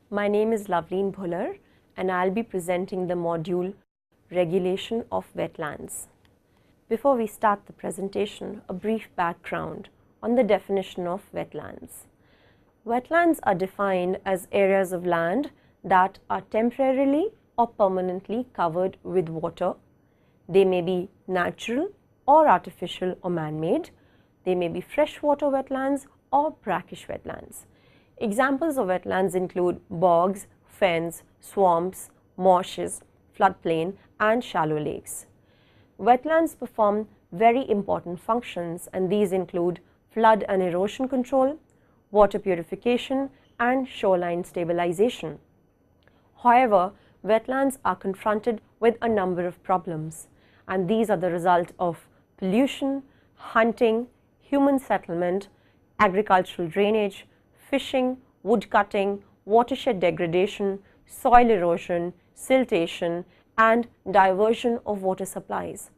My name is Loveleen Bhular and I'll be presenting the module Regulation of Wetlands. Before we start the presentation, a brief background on the definition of wetlands. Wetlands are defined as areas of land that are temporarily or permanently covered with water. They may be natural or artificial or man-made. They may be freshwater wetlands or brackish wetlands. Examples of wetlands include bogs, fens, swamps, marshes, floodplain and shallow lakes. Wetlands perform very important functions, and these include flood and erosion control, water purification and shoreline stabilization. However, wetlands are confronted with a number of problems, and these are the result of pollution, hunting, human settlement, agricultural drainage, fishing, wood cutting, watershed degradation, soil erosion, siltation and diversion of water supplies.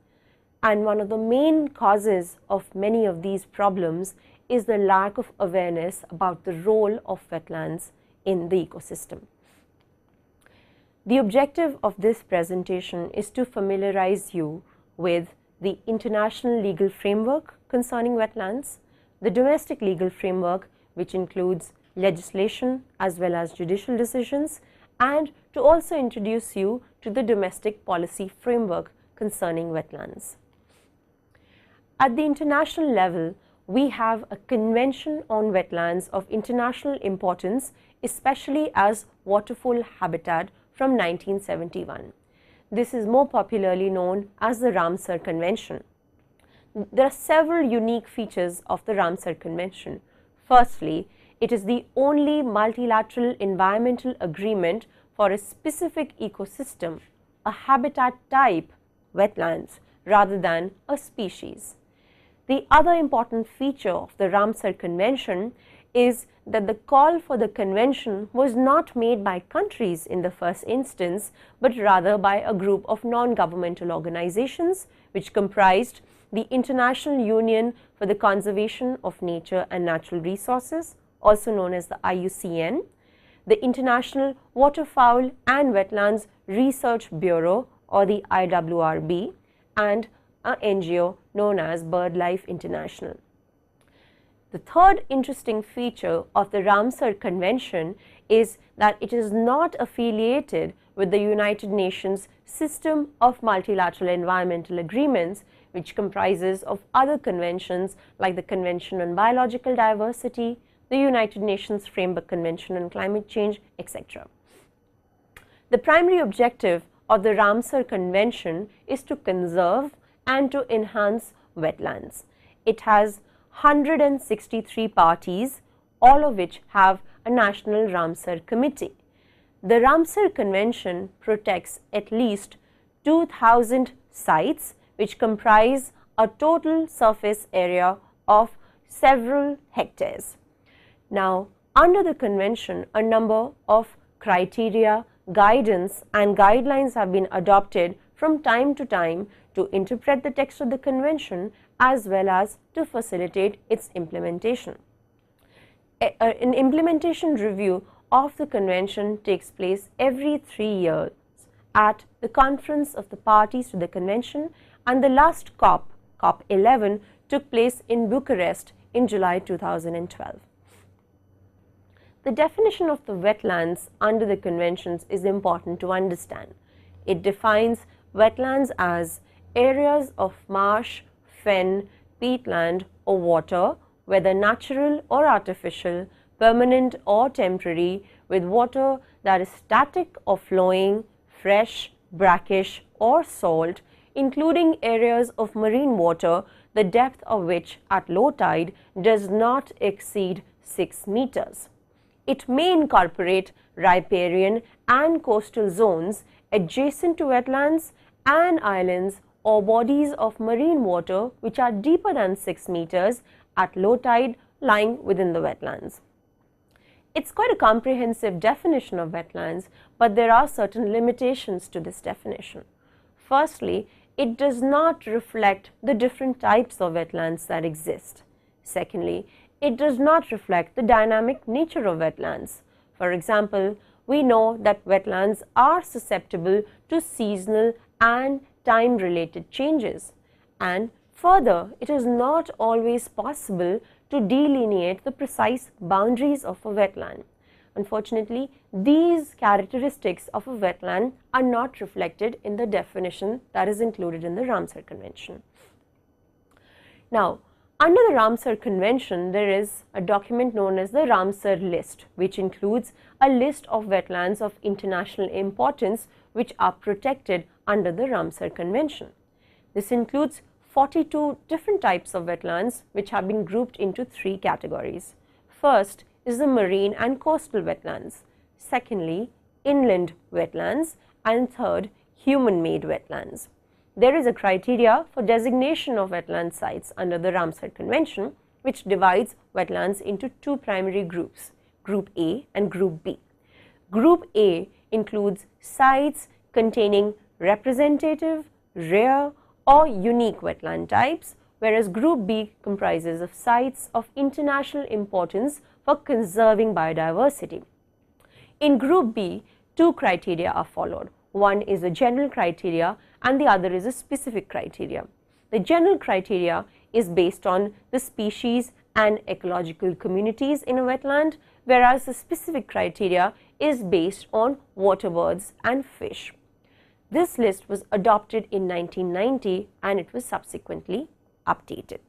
And one of the main causes of many of these problems is the lack of awareness about the role of wetlands in the ecosystem. The objective of this presentation is to familiarize you with the international legal framework concerning wetlands, the domestic legal framework which includes legislation as well as judicial decisions, and to also introduce you to the domestic policy framework concerning wetlands. At the international level, we have a Convention on Wetlands of international importance, especially as waterfowl habitat from 1971. This is more popularly known as the Ramsar Convention. There are several unique features of the Ramsar Convention. Firstly, it is the only multilateral environmental agreement for a specific ecosystem, a habitat type, wetlands, rather than a species. The other important feature of the Ramsar Convention is that the call for the convention was not made by countries in the first instance, but rather by a group of non-governmental organizations which comprised the International Union for the Conservation of Nature and Natural Resources, also known as the IUCN, the International Waterfowl and Wetlands Research Bureau or the IWRB, and an NGO known as BirdLife International. The third interesting feature of the Ramsar Convention is that it is not affiliated with the United Nations system of multilateral environmental agreements, which comprises of other conventions like the Convention on Biological Diversity, the United Nations Framework Convention on Climate Change, etc. The primary objective of the Ramsar Convention is to conserve and to enhance wetlands. It has 163 parties, all of which have a National Ramsar Committee. The Ramsar Convention protects at least 2,000 sites, which comprise a total surface area of several hectares. Now, under the convention, a number of criteria, guidance and guidelines have been adopted from time to time to interpret the text of the convention as well as to facilitate its implementation. An implementation review of the convention takes place every 3 years at the conference of the parties to the convention, and the last COP, COP 11, took place in Bucharest in July 2012. The definition of the wetlands under the conventions is important to understand. It defines wetlands as areas of marsh, fen, peatland or water, whether natural or artificial, permanent or temporary, with water that is static or flowing, fresh, brackish or salt, including areas of marine water, the depth of which at low tide does not exceed 6 meters. It may incorporate riparian and coastal zones adjacent to wetlands and islands or bodies of marine water which are deeper than 6 meters at low tide lying within the wetlands. It's quite a comprehensive definition of wetlands, but there are certain limitations to this definition. Firstly, it does not reflect the different types of wetlands that exist. Secondly, it does not reflect the dynamic nature of wetlands. For example, we know that wetlands are susceptible to seasonal and time-related changes, and further, it is not always possible to delineate the precise boundaries of a wetland. Unfortunately, these characteristics of a wetland are not reflected in the definition that is included in the Ramsar Convention. Now, under the Ramsar Convention, there is a document known as the Ramsar List, which includes a list of wetlands of international importance which are protected under the Ramsar Convention. This includes 42 different types of wetlands which have been grouped into 3 categories. First is the marine and coastal wetlands. Secondly, inland wetlands, and third, human-made wetlands. There is a criteria for designation of wetland sites under the Ramsar Convention, which divides wetlands into 2 primary groups, Group A and Group B. Group A includes sites containing representative, rare, or unique wetland types, whereas Group B comprises of sites of international importance for conserving biodiversity. In Group B, 2 criteria are followed. One is a general criteria and the other is a specific criteria. The general criteria is based on the species and ecological communities in a wetland, whereas the specific criteria is based on water birds and fish. This list was adopted in 1990 and it was subsequently updated.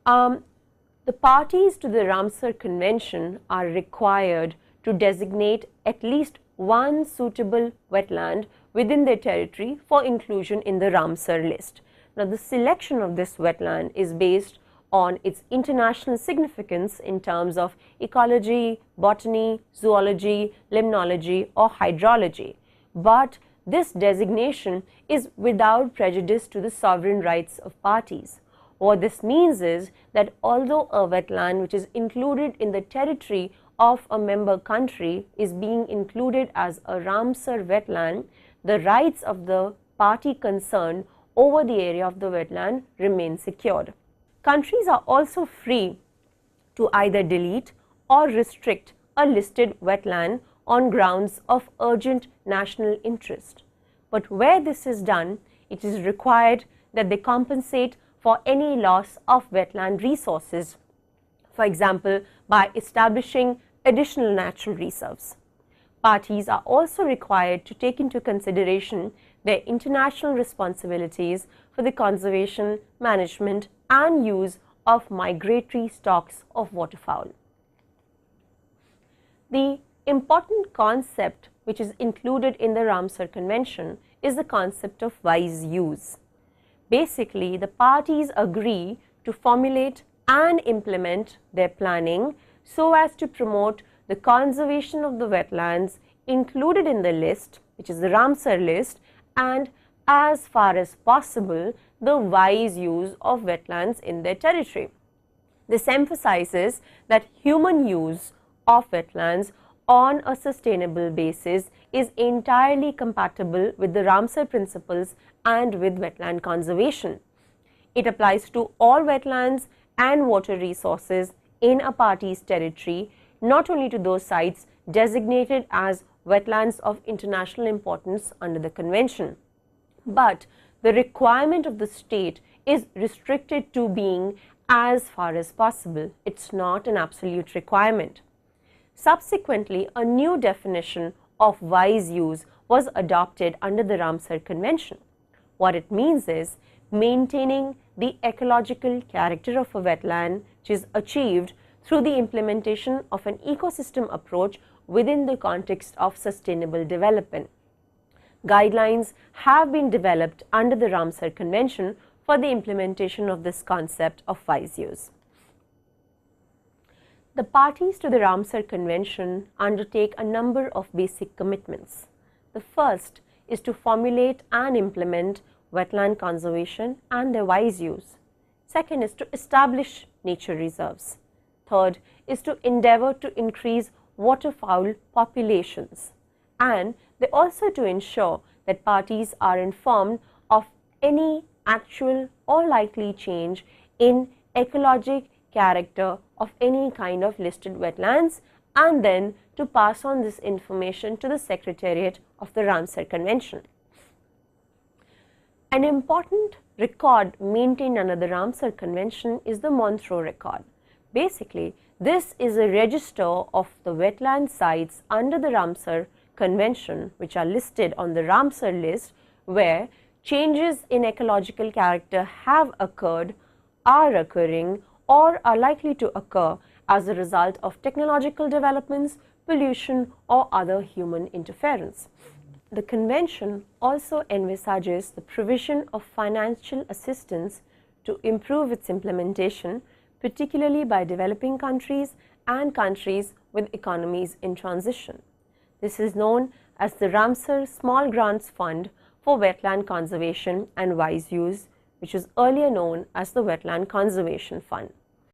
The parties to the Ramsar Convention are required to designate at least one suitable wetland within their territory for inclusion in the Ramsar List. Now, the selection of this wetland is based on its international significance in terms of ecology, botany, zoology, limnology, or hydrology. But this designation is without prejudice to the sovereign rights of parties. What this means is that although a wetland which is included in the territory of a member country is being included as a Ramsar wetland, the rights of the party concerned over the area of the wetland remain secured. Countries are also free to either delete or restrict a listed wetland on grounds of urgent national interest. But where this is done, it is required that they compensate for any loss of wetland resources, for example, by establishing additional natural reserves. Parties are also required to take into consideration their international responsibilities for the conservation, management, and use of migratory stocks of waterfowl. The important concept which is included in the Ramsar Convention is the concept of wise use. Basically, the parties agree to formulate and implement their planning so as to promote the conservation of the wetlands included in the list, which is the Ramsar List, and as far as possible, the wise use of wetlands in their territory. This emphasizes that human use of wetlands on a sustainable basis is entirely compatible with the Ramsar principles and with wetland conservation. It applies to all wetlands and water resources in a party's territory, not only to those sites designated as wetlands of international importance under the convention, but the requirement of the state is restricted to being as far as possible. It's not an absolute requirement. Subsequently, a new definition of wise use was adopted under the Ramsar Convention. What it means is maintaining the ecological character of a wetland, which is achieved through the implementation of an ecosystem approach within the context of sustainable development. Guidelines have been developed under the Ramsar Convention for the implementation of this concept of wise use. The parties to the Ramsar Convention undertake a number of basic commitments. The first is to formulate and implement wetland conservation and their wise use. Second is to establish nature reserves. Third is to endeavor to increase waterfowl populations. And they also to ensure that parties are informed of any actual or likely change in ecologic character of any kind of listed wetlands and then to pass on this information to the Secretariat of the Ramsar Convention. An important record maintained under the Ramsar Convention is the Montreux Record. Basically, this is a register of the wetland sites under the Ramsar Convention which are listed on the Ramsar List, where changes in ecological character have occurred, are occurring, or are likely to occur as a result of technological developments, pollution, or other human interference. The Convention also envisages the provision of financial assistance to improve its implementation, particularly by developing countries and countries with economies in transition. This is known as the Ramsar Small Grants Fund for Wetland Conservation and Wise Use, which was earlier known as the Wetland Conservation Fund.